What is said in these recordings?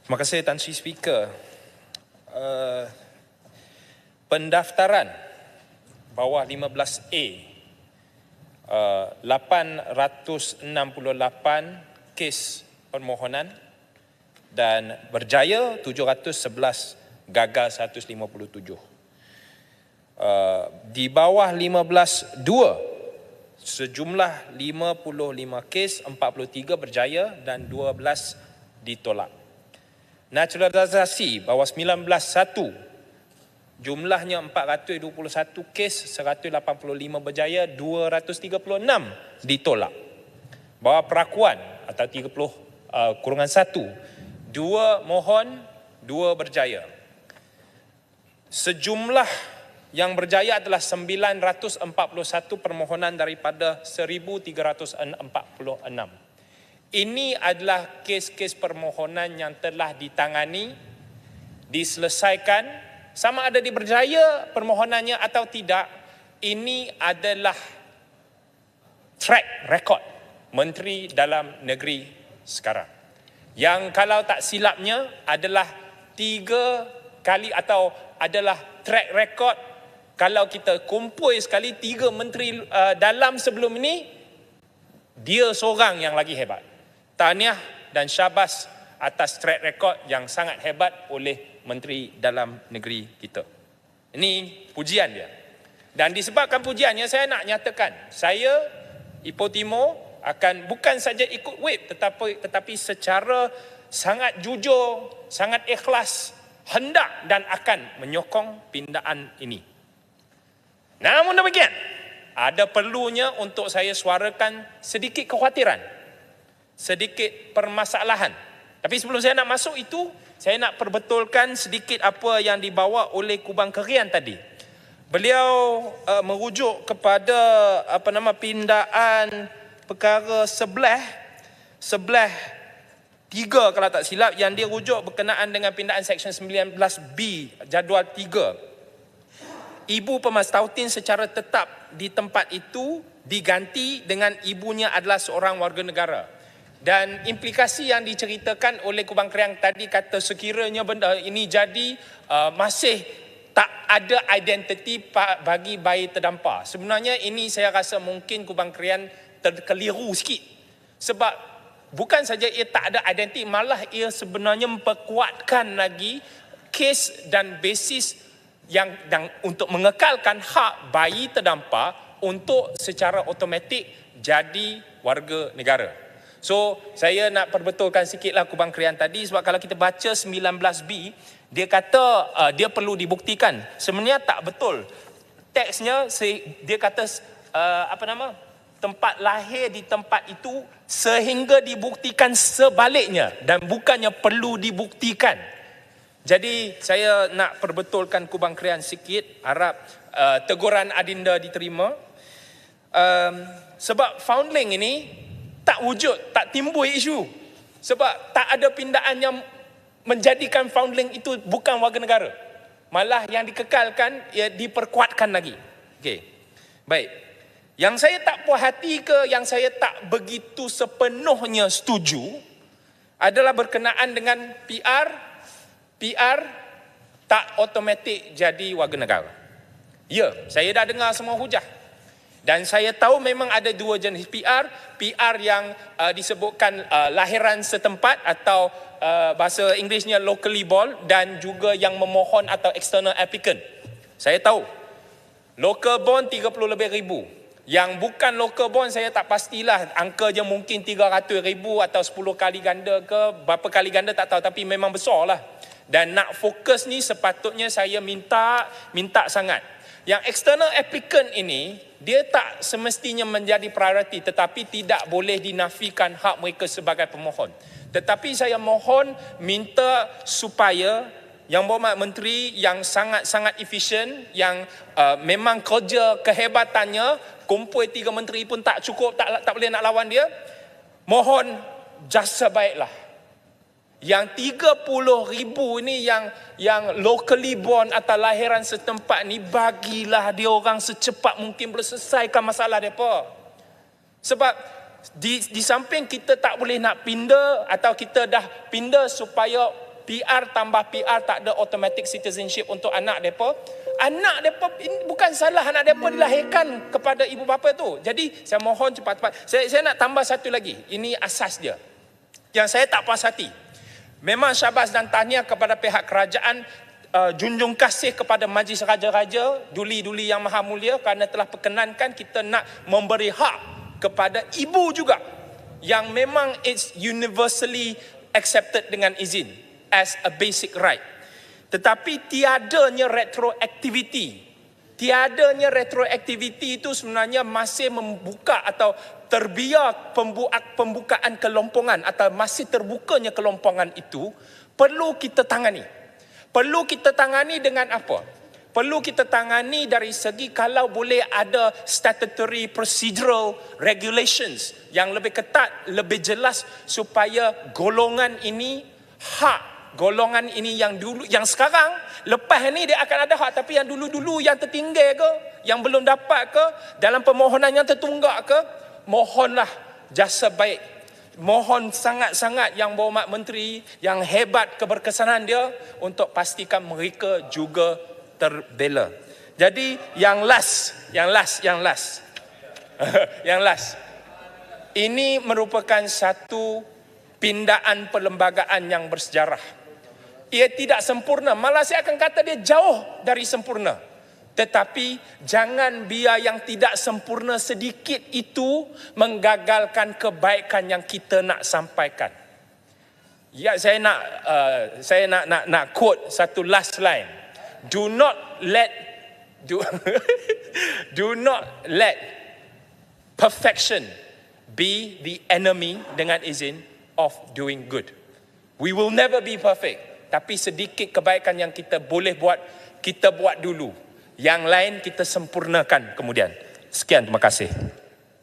Terima kasih Tan Sri Speaker. Pendaftaran bawah 15A, 868 kes permohonan dan berjaya 711, gagal 157. Di bawah 15-2, sejumlah 55 kes, 43 berjaya dan 12 ditolak. Naturalisasi bawah 19-1, jumlahnya 421 kes, 185 berjaya, 236 ditolak. Bawah perakuan atau 30-1, 2 mohon, 2 berjaya. Sejumlah yang berjaya adalah 941 permohonan daripada 1346. Ini adalah kes-kes permohonan yang telah ditangani, diselesaikan, sama ada diberjaya permohonannya atau tidak. Ini adalah track record Menteri Dalam Negeri sekarang, yang kalau tak silapnya adalah 3 kali atau adalah track record. Kalau kita kumpul sekali 3 Menteri Dalam sebelum ini, dia seorang yang lagi hebat. Tahniah dan syabas atas track record yang sangat hebat oleh Menteri Dalam Negeri kita. Ini pujian dia. Dan disebabkan pujiannya, saya nak nyatakan, saya, Ipoh Timur, akan bukan saja ikut whip, tetapi secara sangat jujur, sangat ikhlas, hendak dan akan menyokong pindaan ini. Namun demikian, ada perlunya untuk saya suarakan sedikit kekhawatiran, sedikit permasalahan. Tapi sebelum saya nak masuk itu, saya nak perbetulkan sedikit apa yang dibawa oleh Kubang Krian tadi. Beliau merujuk kepada pindaan perkara sebelah 3 kalau tak silap, yang dia rujuk berkenaan dengan pindaan Seksyen 19B jadual 3. Ibu Pemastautin secara tetap di tempat itu diganti dengan ibunya adalah seorang warga negara. Dan implikasi yang diceritakan oleh Kubang Krian tadi kata sekiranya benda ini jadi, masih tak ada identiti bagi bayi terdampar. Sebenarnya ini saya rasa mungkin Kubang Krian terkeliru sikit. Sebab bukan saja ia tak ada identiti, malah ia sebenarnya memperkuatkan lagi kes dan basis yang untuk mengekalkan hak bayi terdampar untuk secara automatik jadi warga negara. So, saya nak perbetulkan sikitlah Kubang Krian tadi, sebab kalau kita baca 19B, dia kata dia perlu dibuktikan. Sebenarnya tak betul. Teksnya dia kata tempat lahir di tempat itu sehingga dibuktikan sebaliknya, dan bukannya perlu dibuktikan. Jadi saya nak perbetulkan Kubang Krian sikit, harap teguran adinda diterima. Sebab foundling ini tak wujud, tak timbul isu. Sebab tak ada pindaan yang menjadikan foundling itu bukan warga negara. Malah yang dikekalkan, ia diperkuatkan lagi. Okey. Baik. Yang saya tak puas hati yang saya tak begitu sepenuhnya setuju adalah berkenaan dengan PR tak automatik jadi warga negara. Ya, saya dah dengar semua hujah. Dan saya tahu memang ada 2 jenis PR yang disebutkan lahiran setempat atau bahasa Inggerisnya locally born, dan juga yang memohon atau external applicant. Saya tahu local born 30 lebih ribu. Yang bukan local born saya tak pastilah, angka je mungkin 300 ribu atau 10 kali ganda ke berapa kali ganda tak tahu, tapi memang besar lah. Dan nak fokus ni sepatutnya saya minta sangat. Yang external applicant ini, dia tak semestinya menjadi prioriti, tetapi tidak boleh dinafikan hak mereka sebagai pemohon. Tetapi saya mohon minta supaya Yang Berhormat Menteri yang sangat-sangat efisien, yang memang kerja kehebatannya, kumpul 3 menteri pun tak cukup, tak boleh nak lawan dia. Mohon jasa baiklah. Yang 30 ribu ini yang locally born atau lahiran setempat ni, bagilah dia orang secepat mungkin boleh selesaikan masalah mereka. Sebab di samping kita tak boleh nak pindah, atau kita dah pindah supaya PR tambah PR, tak ada automatic citizenship untuk anak mereka. Anak mereka, bukan salah anak mereka dilahirkan kepada ibu bapa tu. Jadi saya mohon cepat-cepat. Saya nak tambah satu lagi. Ini asas dia. Yang saya tak puas hati. Memang syabas dan tahniah kepada pihak kerajaan, junjung kasih kepada Majlis Raja-Raja, duli-duli yang maha mulia, kerana telah perkenankan kita nak memberi hak kepada ibu juga, yang memang it's universally accepted dengan izin as a basic right. Tetapi tiadanya retroactivity. Tiadanya retroactivity itu sebenarnya masih membuka atau terbiar pembukaan kelompongan atau masih terbukanya kelompongan itu perlu kita tangani. Perlu kita tangani dengan apa? Perlu kita tangani dari segi kalau boleh ada statutory procedural regulations yang lebih ketat, lebih jelas supaya golongan ini hak. Golongan ini yang dulu, yang sekarang, lepas ni dia akan ada hak, tapi yang dulu-dulu yang tertinggal ke, yang belum dapat ke, dalam permohonan yang tertunggak ke, mohonlah jasa baik. Mohon sangat-sangat Yang Berhormat Menteri, yang hebat keberkesanan dia untuk pastikan mereka juga terbela. Jadi yang last. Yang last. Ini merupakan satu pindaan perlembagaan yang bersejarah. Ia tidak sempurna, malah saya akan kata dia jauh dari sempurna. Tetapi jangan biar yang tidak sempurna sedikit itu menggagalkan kebaikan yang kita nak sampaikan. Ya, saya nak quote satu last line. Do not let perfection be the enemy, dengan izin, of doing good. We will never be perfect. Tapi sedikit kebaikan yang kita boleh buat, kita buat dulu. Yang lain kita sempurnakan kemudian. Sekian, terima kasih.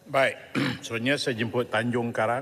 Baik, sebenarnya saya jemput Tanjung Karang.